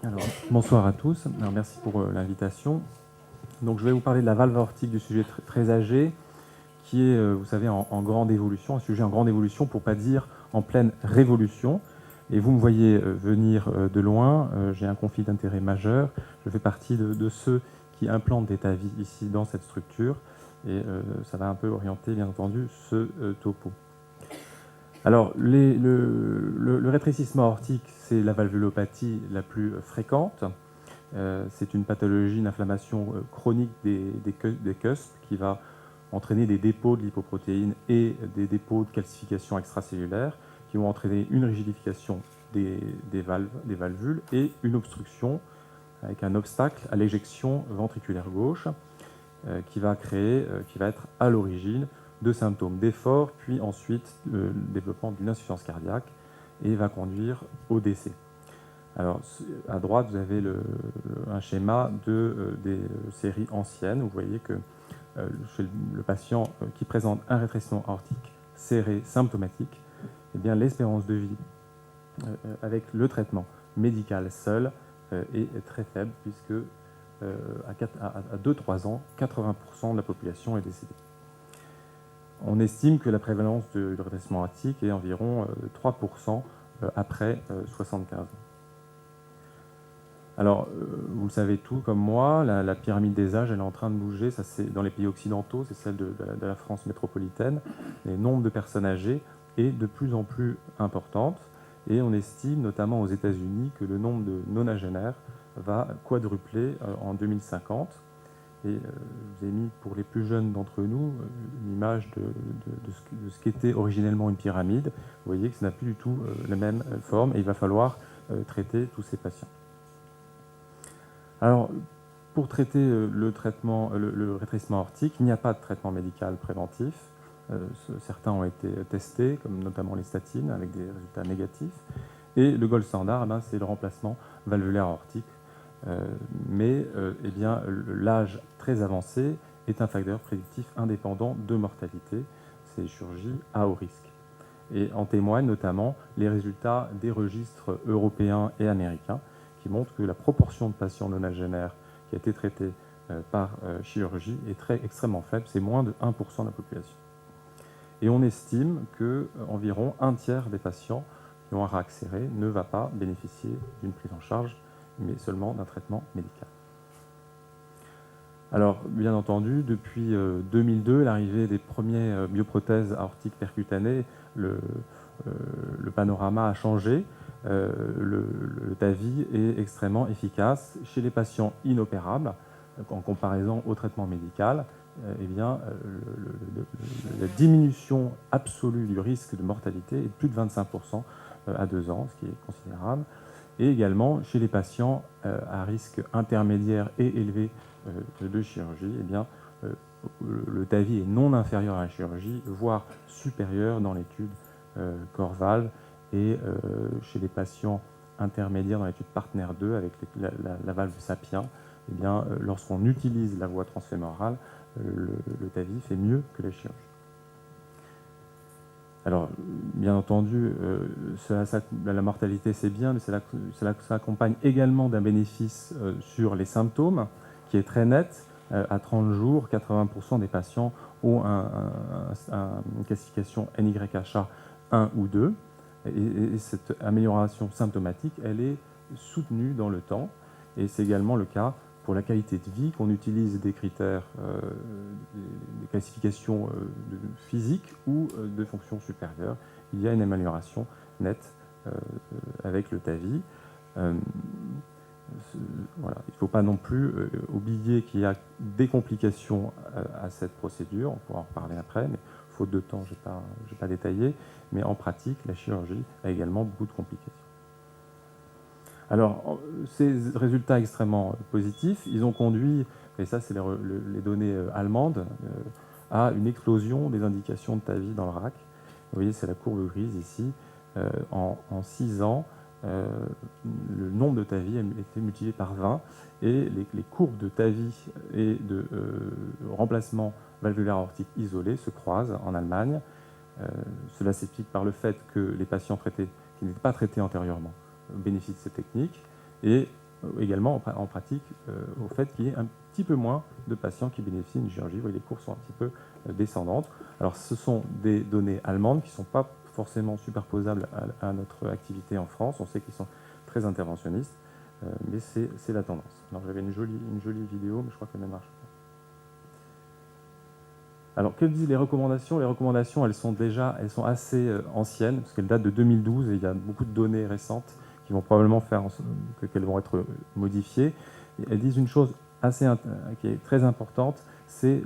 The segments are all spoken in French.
Alors, bonsoir à tous. Alors, merci pour l'invitation. Donc, je vais vous parler de la valve aortique du sujet très âgé, qui est, vous savez, en grande évolution, un sujet en grande évolution, pour ne pas dire en pleine révolution. Et vous me voyez venir de loin. J'ai un conflit d'intérêt majeur. Je fais partie de ceux qui implantent des TAVI ici dans cette structure. Et ça va un peu orienter, bien entendu, ce topo. Alors, le rétrécissement aortique, c'est la valvulopathie la plus fréquente. C'est une pathologie, une inflammation chronique des cusps qui va entraîner des dépôts de lipoprotéines et des dépôts de calcification extracellulaire qui vont entraîner une rigidification des valvules et une obstruction avec un obstacle à l'éjection ventriculaire gauche qui va être à l'origine de symptômes d'effort, puis ensuite le développement d'une insuffisance cardiaque et va conduire au décès. Alors, à droite, vous avez un schéma des séries anciennes. Vous voyez que chez le patient qui présente un rétrécissement aortique serré symptomatique, eh bien, l'espérance de vie avec le traitement médical seul est très faible, puisque à 2-3 ans, 80% de la population est décédée. On estime que la prévalence du rétrécissement aortique est environ 3% après 75 ans. Alors, vous le savez tout comme moi, la pyramide des âges, elle est en train de bouger. Ça, c'est dans les pays occidentaux, c'est celle de la France métropolitaine. Le nombre de personnes âgées est de plus en plus importante. Et on estime, notamment aux États-Unis, que le nombre de nonagénaires va quadrupler en 2050. Et je vous ai mis, pour les plus jeunes d'entre nous, une image de ce qu'était originellement une pyramide. Vous voyez que ça n'a plus du tout la même forme et il va falloir traiter tous ces patients. Alors, pour traiter le rétrécissement aortique, il n'y a pas de traitement médical préventif. Certains ont été testés, comme notamment les statines, avec des résultats négatifs. Et le gold standard, c'est le remplacement valvulaire aortique. L'âge très avancé est un facteur prédictif indépendant de mortalité. C'est chirurgie à haut risque. Et en témoignent notamment les résultats des registres européens et américains, qui montre que la proportion de patients nonagénaires qui a été traités par chirurgie est extrêmement faible, c'est moins de 1% de la population. Et on estime qu'environ un tiers des patients qui ont un RAC serré ne va pas bénéficier d'une prise en charge, mais seulement d'un traitement médical. Alors, bien entendu, depuis 2002, l'arrivée des premières bioprothèses aortiques percutanées, le panorama a changé. Le TAVI est extrêmement efficace chez les patients inopérables en comparaison au traitement médical. La diminution absolue du risque de mortalité est de plus de 25% à 2 ans, ce qui est considérable. Et également chez les patients à risque intermédiaire et élevé de chirurgie, le TAVI est non inférieur à la chirurgie, voire supérieur dans l'étude Corval. Et chez les patients intermédiaires dans l'étude Partner 2 avec la valve Sapien, lorsqu'on utilise la voie transfémorale, le TAVI fait mieux que la chirurgie. Alors, bien entendu, la mortalité, c'est bien, mais cela s'accompagne également d'un bénéfice sur les symptômes, qui est très net. À 30 jours, 80% des patients ont une classification NYHA 1 ou 2. Et cette amélioration symptomatique, elle est soutenue dans le temps. Et c'est également le cas pour la qualité de vie, qu'on utilise des critères, des classifications physiques ou de fonction supérieure. Il y a une amélioration nette avec le TAVI. Voilà. Il ne faut pas non plus oublier qu'il y a des complications à cette procédure. On pourra en reparler après, mais faute de temps, je n'ai pas détaillé. Mais en pratique, la chirurgie a également beaucoup de complications. Alors, ces résultats extrêmement positifs, ils ont conduit, et ça c'est les données allemandes, à une explosion des indications de TAVI dans le RAC. Vous voyez, c'est la courbe grise ici. En 6 ans, le nombre de TAVI a été multiplié par 20, et les courbes de TAVI et de remplacement valvulaire aortique isolé se croisent en Allemagne. Cela s'explique par le fait que les patients qui n'étaient pas traités antérieurement bénéficient de ces techniques, et également en pratique au fait qu'il y ait un petit peu moins de patients qui bénéficient d'une chirurgie. Vous voyez, les courbes sont un petit peu descendantes. Alors, ce sont des données allemandes qui ne sont pas forcément superposables à notre activité en France. On sait qu'ils sont très interventionnistes, mais c'est la tendance. Alors, j'avais une jolie vidéo, mais je crois qu'elle ne marche pas. Alors, que disent les recommandations? Les recommandations, elles sont assez anciennes, parce qu'elles datent de 2012, et il y a beaucoup de données récentes qui vont probablement faire qu'elles vont être modifiées. Et elles disent une chose qui est très importante, c'est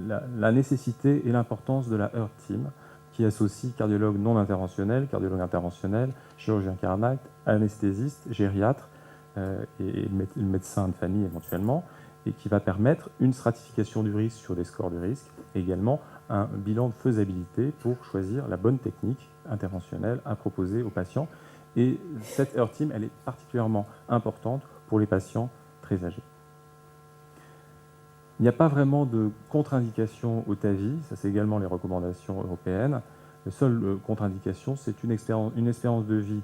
la nécessité et l'importance de la Heart Team, qui associe cardiologue non interventionnel, cardiologue interventionnel, chirurgien cardiaque, anesthésiste, gériatre et le médecin de famille éventuellement, et qui va permettre une stratification du risque sur des scores de risque, et également un bilan de faisabilité pour choisir la bonne technique interventionnelle à proposer aux patients. Et cette Heart Team, elle est particulièrement importante pour les patients très âgés. Il n'y a pas vraiment de contre-indication au TAVI, ça c'est également les recommandations européennes. La seule contre-indication, c'est une espérance de vie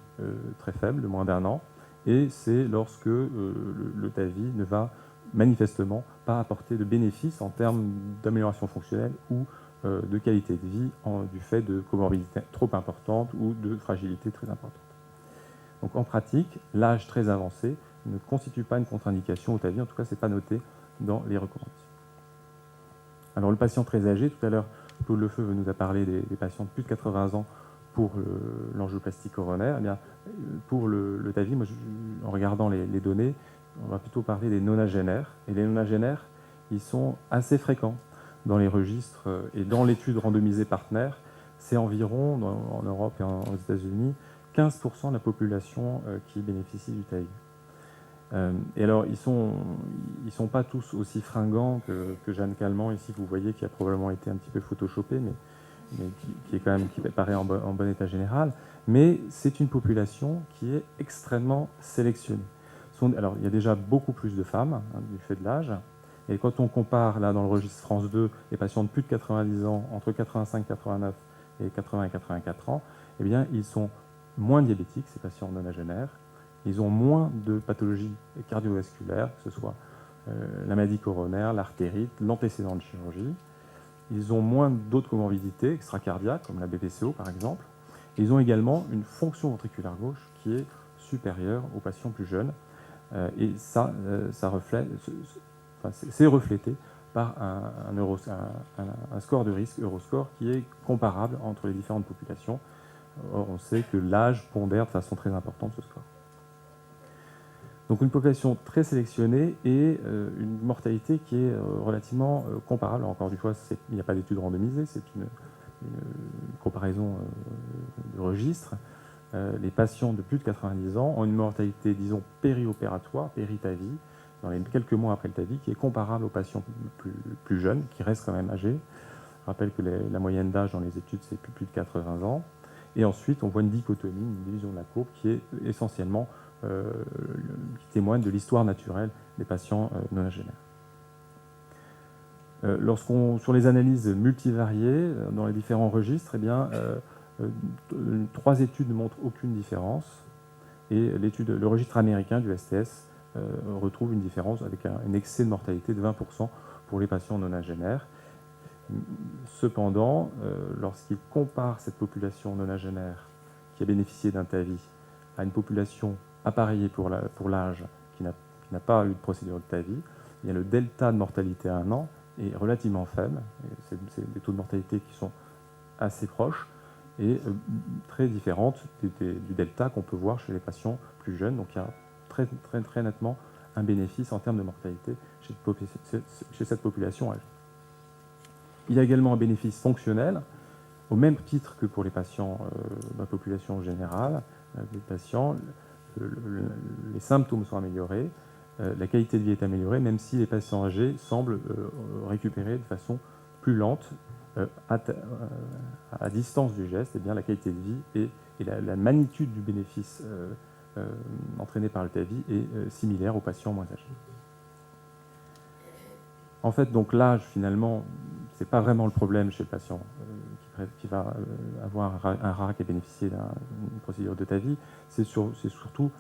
très faible, de moins d'1 an, et c'est lorsque le TAVI ne va manifestement pas apporter de bénéfices en termes d'amélioration fonctionnelle ou de qualité de vie du fait de comorbidités trop importantes ou de fragilité très importante. Donc en pratique, l'âge très avancé ne constitue pas une contre-indication au TAVI, en tout cas ce n'est pas noté dans les recommandations. Alors le patient très âgé, tout à l'heure Claude Lefeu nous a parlé des patients de plus de 80 ans pour l'angioplastie coronaire. Eh bien, pour le TAVI, moi, en regardant les données, on va plutôt parler des nonagénaires. Et les nonagénaires, ils sont assez fréquents dans les registres et dans l'étude randomisée partenaire. C'est environ, en Europe et aux États-Unis, 15% de la population qui bénéficie du TAVI. Et alors, ils ne sont pas tous aussi fringants que Jeanne Calment, ici, que vous voyez, qui a probablement été un petit peu photoshopé, mais qui paraît en bon état général. Mais c'est une population qui est extrêmement sélectionnée. Alors, il y a déjà beaucoup plus de femmes, du fait de l'âge. Et quand on compare, là, dans le registre France 2, les patients de plus de 90 ans, entre 85 89 et 80 et 84 ans, eh bien, ils sont moins diabétiques, ces patients nonagénaires. Ils ont moins de pathologies cardiovasculaires, que ce soit la maladie coronaire, l'artérite, l'antécédent de chirurgie. Ils ont moins d'autres comorbidités extracardiaques, comme la BPCO par exemple. Et ils ont également une fonction ventriculaire gauche qui est supérieure aux patients plus jeunes. Et ça reflète, c'est reflété par un score de risque, Euroscore, qui est comparable entre les différentes populations. Or, on sait que l'âge pondère de façon très importante ce score. Donc une population très sélectionnée et une mortalité qui est relativement comparable. Encore une fois, il n'y a pas d'étude randomisée, c'est une comparaison de registres. Les patients de plus de 90 ans ont une mortalité, disons, périopératoire, péri-TAVI, dans les quelques mois après le TAVI, qui est comparable aux patients plus jeunes, qui restent quand même âgés. Je rappelle que la moyenne d'âge dans les études, c'est plus de 80 ans. Et ensuite, on voit une dichotomie, une division de la courbe qui est essentiellement qui témoigne de l'histoire naturelle des patients nonagénaires. Sur les analyses multivariées dans les différents registres, eh bien, 3 études ne montrent aucune différence et le registre américain du STS retrouve une différence avec un excès de mortalité de 20% pour les patients nonagénaires. Cependant, lorsqu'il compare cette population nonagénaire qui a bénéficié d'un TAVI à une population appareillée pour l'âge qui n'a pas eu de procédure de TAVI, il y a le delta de mortalité à 1 an est relativement faible. C'est des taux de mortalité qui sont assez proches et très différentes du delta qu'on peut voir chez les patients plus jeunes. Donc il y a très nettement un bénéfice en termes de mortalité chez cette population âgée. Il y a également un bénéfice fonctionnel, au même titre que pour les patients de la population générale. Les patients, les symptômes sont améliorés, la qualité de vie est améliorée, même si les patients âgés semblent récupérer de façon plus lente, à distance du geste. Eh bien, la qualité de vie et la magnitude du bénéfice entraîné par le TAVI est similaire aux patients moins âgés. En fait, donc l'âge, finalement, ce n'est pas vraiment le problème chez le patient qui va avoir un RAC et bénéficier d'une procédure de TAVI. C'est surtout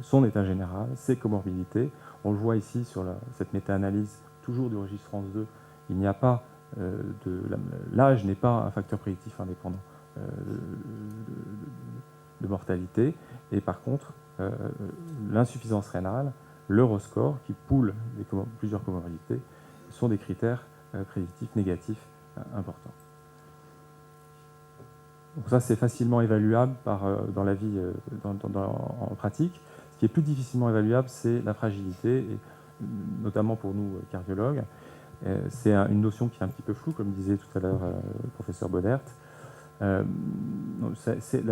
son état général, ses comorbidités. On le voit ici sur cette méta-analyse, toujours du registre France 2, il n'y a pas l'âge n'est pas un facteur prédictif indépendant de mortalité, et par contre, l'insuffisance rénale, l'Euroscore, qui poule plusieurs comorbidités, sont des critères prédictifs négatifs importants. Donc ça, c'est facilement évaluable dans la vie, en pratique. Ce qui est plus difficilement évaluable, c'est la fragilité, et notamment pour nous, cardiologues. C'est une notion qui est un petit peu floue, comme disait tout à l'heure le professeur Bodert. La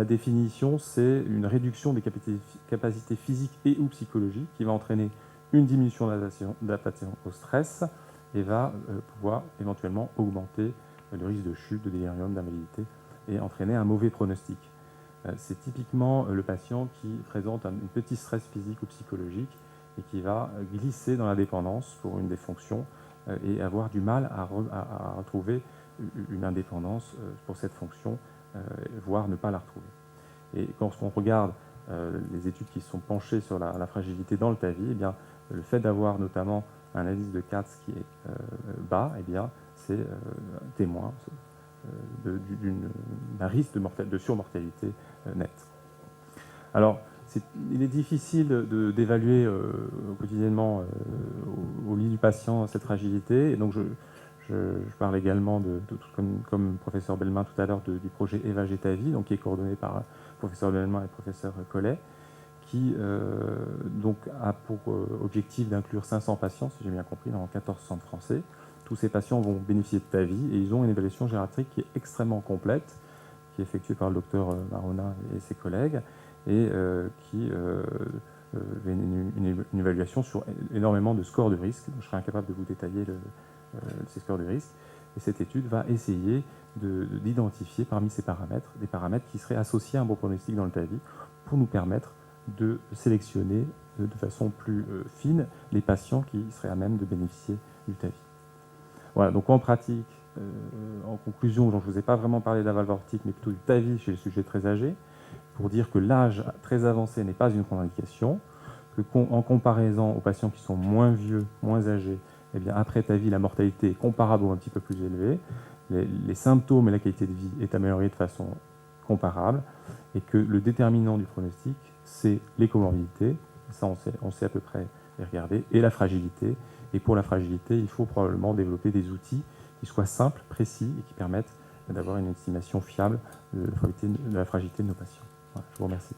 définition, c'est une réduction des capacités physiques et ou psychologiques qui va entraîner une diminution d'adaptation au stress et va pouvoir éventuellement augmenter le risque de chute, de délirium, d'invalidité et entraîner un mauvais pronostic. C'est typiquement le patient qui présente un petit stress physique ou psychologique et qui va glisser dans la dépendance pour une des fonctions et avoir du mal à retrouver une indépendance pour cette fonction, voire ne pas la retrouver. Et quand on regarde les études qui se sont penchées sur la fragilité dans le TAVI, eh bien, le fait d'avoir notamment un indice de CATS qui est bas, eh bien, c'est témoin d'un risque de surmortalité nette. Alors, il est difficile d'évaluer quotidiennement au lit du patient cette fragilité, et donc je parle également, comme professeur Bellemin tout à l'heure, du projet EVA-GTAVI, donc qui est coordonné par professeur Bellemin et professeur Collet, qui donc a pour objectif d'inclure 500 patients, si j'ai bien compris, dans 14 centres français. Tous ces patients vont bénéficier de TAVI et ils ont une évaluation gériatrique qui est extrêmement complète, qui est effectuée par le docteur Marona et ses collègues, et qui une évaluation sur énormément de scores de risque. Je serai incapable de vous détailler ces scores de risque. Et cette étude va essayer d'identifier parmi ces paramètres des paramètres qui seraient associés à un bon pronostic dans le TAVI pour nous permettre de sélectionner de façon plus fine les patients qui seraient à même de bénéficier du TAVI. Voilà, donc en pratique, en conclusion, je ne vous ai pas vraiment parlé de la valve aortique, mais plutôt du TAVI chez les sujets très âgés, pour dire que l'âge très avancé n'est pas une contre-indication, qu'en comparaison aux patients qui sont moins vieux, moins âgés, eh bien, après TAVI, la mortalité est comparable ou un petit peu plus élevée, les symptômes et la qualité de vie est améliorée de façon comparable, et que le déterminant du pronostic, c'est les comorbidités, ça on sait à peu près les regarder, et la fragilité. Et pour la fragilité, il faut probablement développer des outils qui soient simples, précis, et qui permettent d'avoir une estimation fiable de la fragilité de nos patients. Voilà, je vous remercie.